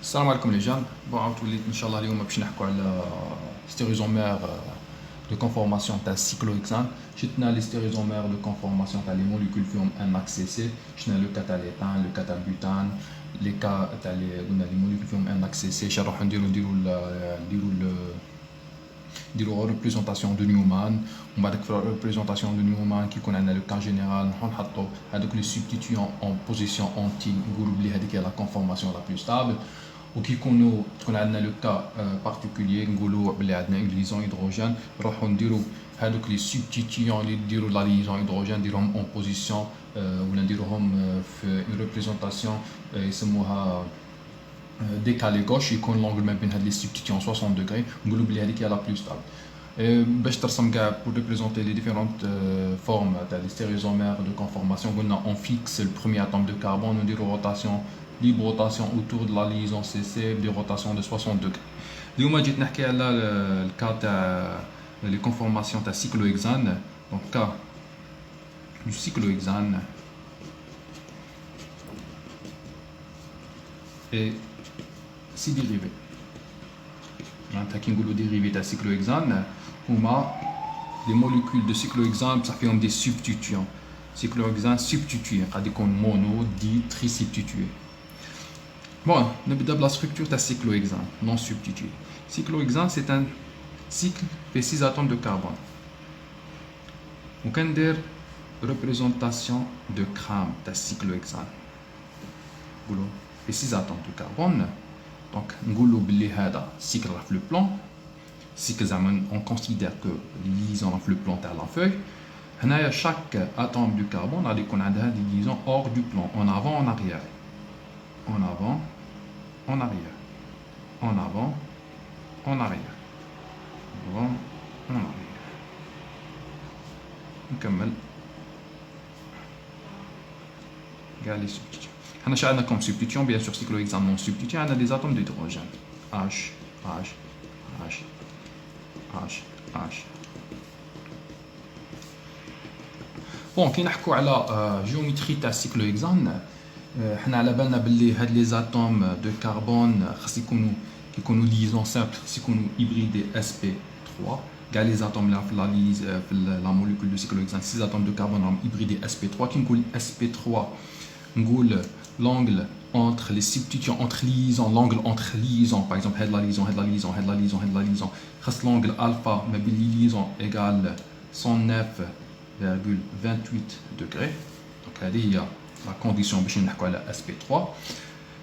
السلام عليكم لي جان. بون عاود وليت ان شاء الله اليوم باش نحكوا على ستيريوزومير دو كونفورماسيون تاع السيكلوهكسان. شفنا لي ستيريوزومير دو كونفورماسيون تاع لي موليكول فيهم ان اكس سي. شفنا لو كا تاع ليتان، لو كا تاع البوتان، لي كا تاع لي قلنا لي موليكول فيهم ان اكس سي. شنروحو نديرو ريبريزونطاسيون دو نيومان، ومن بعد في ريبريزونطاسيون دو نيومان كي يكون عندنا لو كا جينيرال نحطو هذوك لي سبستيتيون اون بوزيسيون اونتي، نقولو بلي هذيك هي لا كونفورماسيون لا بلو ستابل. وكي تكون عندنا لو كا بارتيكولير نقولوا بلي عندنا اون ليزون هيدروجين، نروحو نديرو هذوك لي سبستيتيون اللي نديرو لا ليزون هيدروجين نديروهم اون بوزيسيون ولا نديروهم في اون ريبريزونطاسيون يسموها ديكالي غوش، يكون لونغل ما بين هاد لي سبستيتيون 60 دوغري، نقولوا بلي هذيك هي لا بلو ستابل. باش ترسم كاع بور ريبريزونتي لي ديفيرونت فورم تاع لي ستيريوزومير دو كونفورماسيون، قلنا اون فيكس لو بروميير اتوم دو كربون ونديرو روتاسيون libre rotation autour de la liaison CC, des rotations de 60 degrés. اليوم جيت نحكي على الكا تاع لي كونفورماسيون تاع السيكلوهكسان. دونك كا دو سيكلوهكسان اي سي ديريفي. معناتها كي نقولوا ديريفي تاع السيكلوهكسان هما لي موليكول دو سيكلوهكسان بصح فيهم دي سبستيتيون. سيكلوهكسان سبستيتيي قد يكون مونو دي تري سبستيتيي. Bon, نبدا بلا structure تاع cyclohexane non substitué. Cyclohexane c'est un cycle fait 6 atomes de carbone. وكندير représentation de gramme تاع cyclohexane. نقولوا fait 6 atomes de carbone. Donc نقولوا بلي هذا cycle راه في le plan. cycle زعما on considère que les liaisons في le plan تاع la feuille. هنايا chaque atome du carbone غادي يكون عندها des liaisons hors du plan, en avant, en arrière. En avant, en arrière, en avant, en arrière, avant, en arrière. نكمل كاع لي سبستيتيون. حنا شعلنا كوم سبستيتيون بيان سور سيكلوهكسان نون سبستيتيون، عندنا دي اتوم دهيدروجين H H H H H. بون كي نحكوا على جيومتري تاع السيكلوهكسان، حنا على بالنا باللي هاد لي زاتوم دو كربون خاص يكونوا ليزون سامبل، خاص يكونوا هيبريدي sp3. كاع لي زاتوم اللي في لا ليز في لا موليكول دو سيكلوهكسان 6 اتوم دو كربون راهم هيبريدي sp3. كي نقول sp3 نقول لونغل entre les substituants entre liaisons, l'angle entre liaisons, par exemple هاد لا ليزون هاد لا ليزون هاد لا ليزون هاد لا ليزون، خاص لونغل الفا ما بين لي ليزون ايغال 109,28 degrés. دونك هذه هي la condition باش نحكوا على sp3.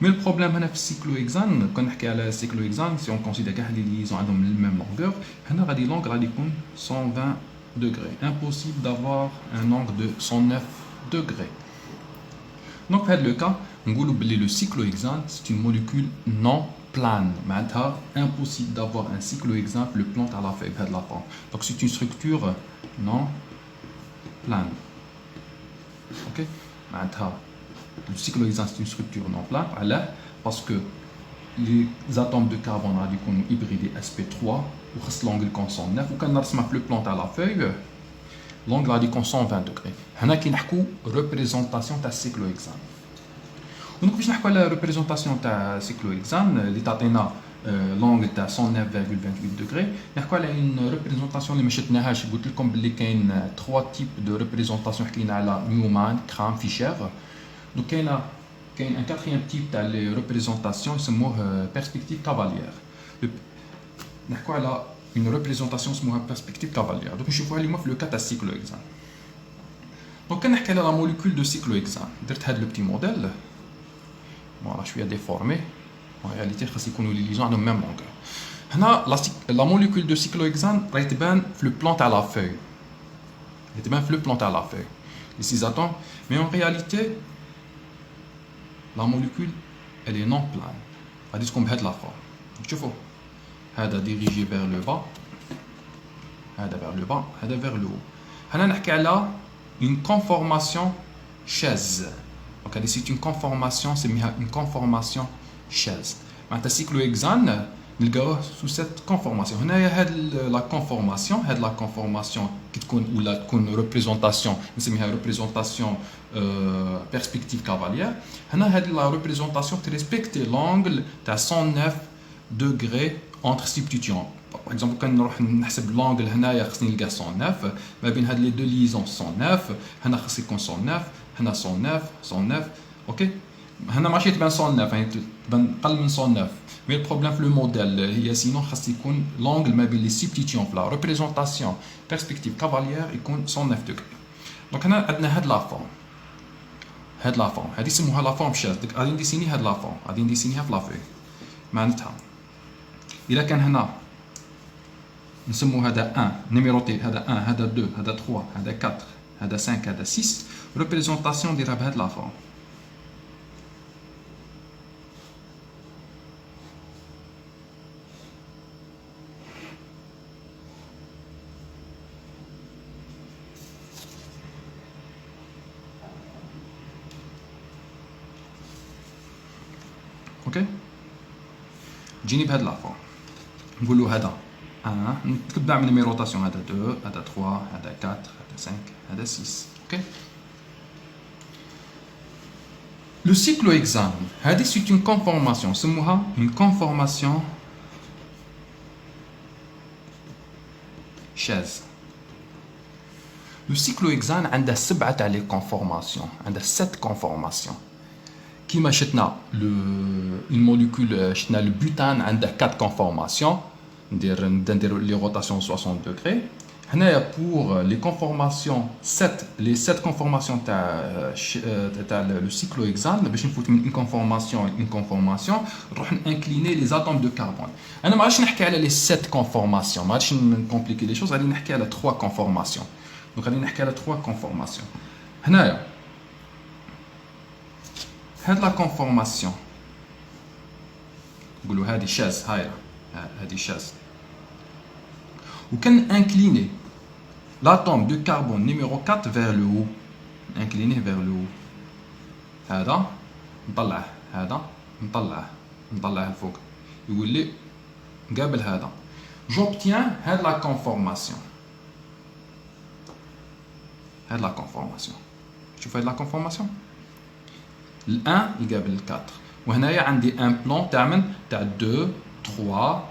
مي البروبليم هنا في السيكلوهكسان، كون نحكي على السيكلوهكسان سي اون كونسيدير كاع لي ليزون عندهم الميم لونغور، هنا غادي لونغ غادي يكون 120 degrés. impossible d'avoir un angle de 109 degrés. Donc في هذا لو كا نقولوا بلي لو cyclohexane c'est une molécule non plane، معناتها impossible d'avoir un cyclohexane في le plan تاع la feuille بهذا la forme. Donc c'est une structure non plane. OK. Le cyclohexane c'est une structure non plane. Parce que les atomes de carbone غادي يكونوا hybridés sp3 وخاص l'angle يكون 109. وكان نرسمها في le plan تاع la feuille l'angle غادي يكون 120 degrés. هنا كي نحكوا représentation تاع السيكلوهكسان. ودونك باش نحكوا على représentation تاع السيكلوهكسان اللي تعطينا لونغ تاع 109,28 degrés، نحكوا على اون ريبريزونطاسيون اللي ما شفناهاش. قلت لكم باللي كاين 3 تيب دو ريبريزونطاسيون، حكينا على نيومان، كرام، فيشير. دونك كاين ان كاتريام تيب تاع لي ريبريزونطاسيون يسموه بيرسبكتيف كافاليير. نحكوا على اون ريبريزونطاسيون اسمها بيرسبكتيف كافاليير. دونك نشوفوها اليوم في لو كا تاع السيكلوهكسان. دونك كنحكي على لا موليكول دو سيكلوهكسان، درت هاد لو بتي موديل فوالا شويه ديفورمي. En réalité خاص يكونوا لي ليزون عندهم ميم لونغور. هنا لا موليكول دو سيكلوهكسان راهي تبان في لو بلان تاع لا فeuille، راهي تبان في لو بلان تاع لا فeuille لي 6 اتوم. مي en réalité la molécule elle est non plane، غادي تكون بهاد لا فورم. شوفوا هذا ديريجي vers le bas، هذا vers le bas، هذا vers le haut. هنا نحكي على une conformation chaise. Donc هذه c'est une conformation، نسميها une conformation chaise. معناتها السيكلوهكسان نلقاوه sous cette conformation. هنايا la conformation qui تكون ولا تكون représentation نسميها représentation perspective cavalière. هنا هاد la représentation qui respecte l'angle تاع 109 degrés entre substitutions. Par exemple كان نروح نحسب l'angle هنايا خصني نلقى 109 ما بين هاد les deux liaisons 109 هنا خص يكون 109 هنا 109 اوكي. هنا ماشي تبان 109 يعني تبان اقل من 109 مي البروبليم في لو موديل هي سينون خاص يكون لونغل ما بين لي سبستيتيون في لا ريبريزونطاسيون بيرسبكتيف كافاليير يكون 109 دوغري. دونك هنا عندنا هاد لا فورم هادي يسموها لا فورم شاز. ديك غادي نديسيني هاد لا فورم غادي نديسينيها في لافوي. معناتها الا كان هنا نسمو هذا 1 نيميروتي هذا 1 هذا 2 هذا 3 هذا 4 هذا 5 هذا 6 ريبريزونطاسيون نديرها بهاد لا فورم. اوكي تجيني بهاد لا فورم نقولوا هذا 1 نكتب نعمل نيميروطاسيون هذا 2 هذا 3 هذا 4 هذا 5 هذا 6 اوكي. لو cyclohexane هذه c'est une conformation نسموها une conformation chaise. لو cyclohexane عندها 7 تاع لي كونفورماسيون عندها 7 كونفورماسيون. كيما شفنا الموليكول شفنا البوتان عندها 4 كونفورماسيون ندير لي روتاسيون 60 دوغري. هنايا بور لي كونفورماسيون 7 لي 7 كونفورماسيون تاع لو سيكلوهكزان باش نفوت من اون كونفورماسيون نروح انكليني لي اتوم دو كربون. انا ما غاديش نحكي على لي 7 كونفورماسيون ما غاديش نكومبليكي لي شوز غادي نحكي على 3 كونفورماسيون. دونك غادي نحكي على 3 كونفورماسيون. هنايا هاد لا كونفورماسيون نقولوا هادي شاز هايره هادي شاز وكان انكليني l'atome de carbone numéro 4 vers le haut incliné vers le haut. هذا نطلعه هذا نطلعه الفوق يقول لي قابل هذا. j'obtiens هاد لا كونفورماسيون شوف هاد لا كونفورماسيون ال 1 يقابل ال 4 وهنايا عندي ان بلان تاع من تاع 2 3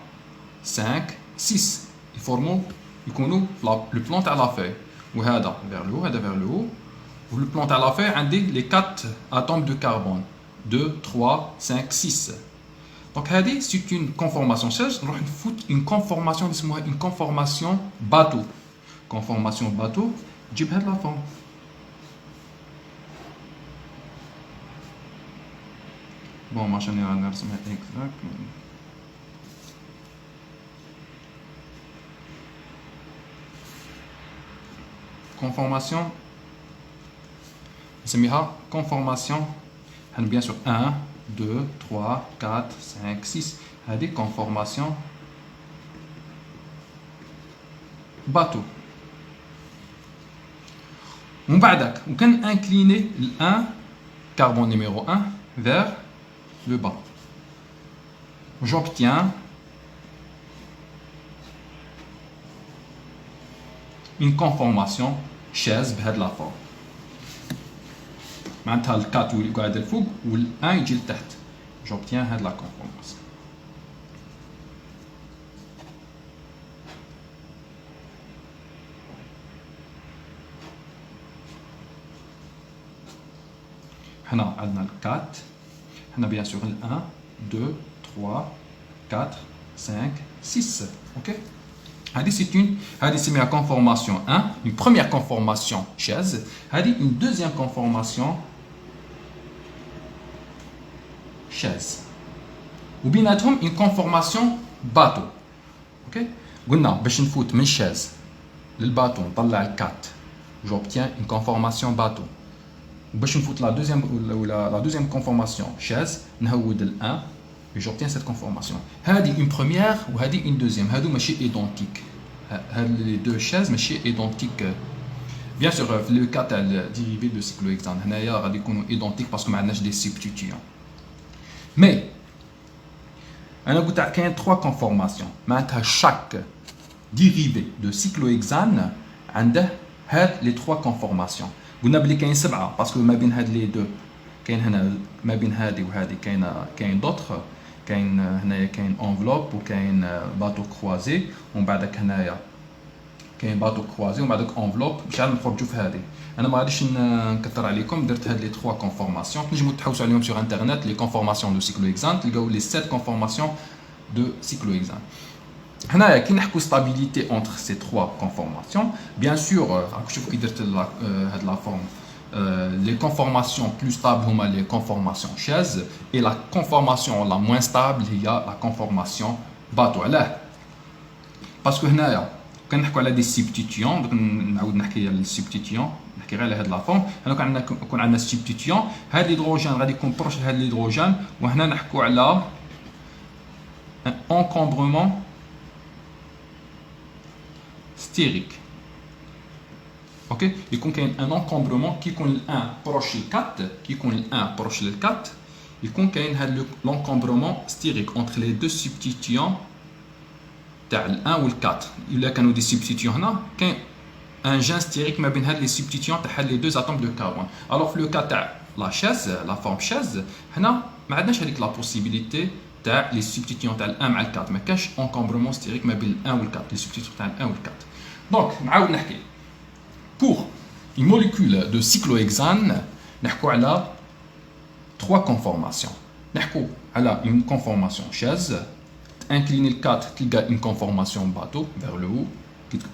5 6 يفورمو يكونوا لو بلان تاع لا في وهذا vers le haut هذا vers le haut ولو بلان تاع لا في عندي لي 4 اتوم دو كربون 2 3 5 6. دونك هذه سي اون كونفورماسيون شاج نروح نفوت اون كونفورماسيون اللي اسمها اون كونفورماسيون باتو. كونفورماسيون باتو تجيب هاد لا فورم. بون عشان نرسمها اكزاكت conformation نسميها conformation هن bien sûr 1 2 3 4 5 6 هذه conformation bateau. ومن بعدك وكان انكليني ال 1 carbone numéro 1 vers le bas. J'obtiens une conformation chaise بهاد لا فورم. معناتها ال 4 يولي قاعد الفوق وال 1 يجي لتحت. j'obtiens هاد لا conformation. هنا عندنا ال 4 هنا bien sûr ال 1 2 3 4 5 6 ok. هذه سميها conformation 1 une première conformation chaise هذه une deuxième conformation chaise وبيناتهم une conformation bateau ok. قلنا باش نفوت من chaise للباتو نطلع ال 4 j'obtiens une conformation bateau باش نفوت la deuxième conformation chaise نهود ال 1 et j'obtiens cette conformation. هذه une première وهذه une deuxième. هادو ماشي identique. هاد les deux chaises ماشي identique. Bien sûr في le cas تاع dérivé de cyclohexane هنايا غادي يكونوا identique parce que ما عندناش des substituants. Mais انا قلت لك كاين 3 كونفورماسيون معناتها chaque dérivé de cyclohexane عنده هاد لي 3 كونفورماسيون. قلنا بلي كاين 7 باسكو ما بين هاد لي دو كاين هنا ما بين هادي وهادي كاين دوطخ، كاين هنايا كاين انفلوب وكاين باطو كروازي ومن بعدك هنايا كاين باطو كروازي ومن بعدك انفلوب. باش عاد نخرجوا في هذه انا ما غاديش نكثر عليكم، درت هاد لي 3 كونفورماسيون تنجموا تحوسوا عليهم سور انترنت. لي كونفورماسيون دو سيكلوهكسان تلقاو لي 7 كونفورماسيون دو سيكلوهكسان. هنايا كي نحكوا ستابيليتي اونتر سي 3 كونفورماسيون بيان سور راك شوفوا كي درت هاد لا فورم. Les conformations plus stables هما les conformations chaises et la conformation la moins stable هي la conformation bateau. علاه؟ باسكو هنايا كنحكوا على دي سبستيتيون، دوك نعاود نحكي على السبستيتيون، نحكي غير على هاد لا فورم. هنا كون عندنا سبستيتيون، هاد الهيدروجين غادي يكون بروش لهاد الهيدروجين، وهنا نحكوا على ان encombrement stérique. اوكي يكون كاين ان انكومبرومون كي يكون الان بروش ل 4 كي يكون الان بروش ل 4 يكون كاين هاد لونكومبرومون ستيريك اونتر لي دو سبستيتيون تاع ال 1 وال 4. الا كانوا دي سبستيتيون هنا كاين ان جان ستيريك ما بين هاد لي سبستيتيون تاع لي دو اتوم دو كربون. الوغ في لو كا تاع لا شاز لا فورم شاز هنا ما عندناش هذيك لا بوسيبيليتي تاع لي سبستيتيون تاع ال 1 مع ال 4، ما كاش انكومبرومون ستيريك ما بين ال 1 وال 4 لي سبستيتيون تاع ال 1 وال 4. دونك نعاود نحكي pour une molécule de cyclohexane نحكوا على 3 conformations. نحكوا على une conformation chaise. Incliner le 4 تلقى une conformation bateau vers le haut.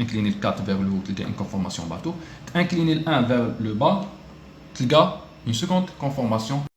Incliner le 4 vers le haut تلقى une conformation bateau. Incliner le 1 vers le bas تلقى une seconde conformation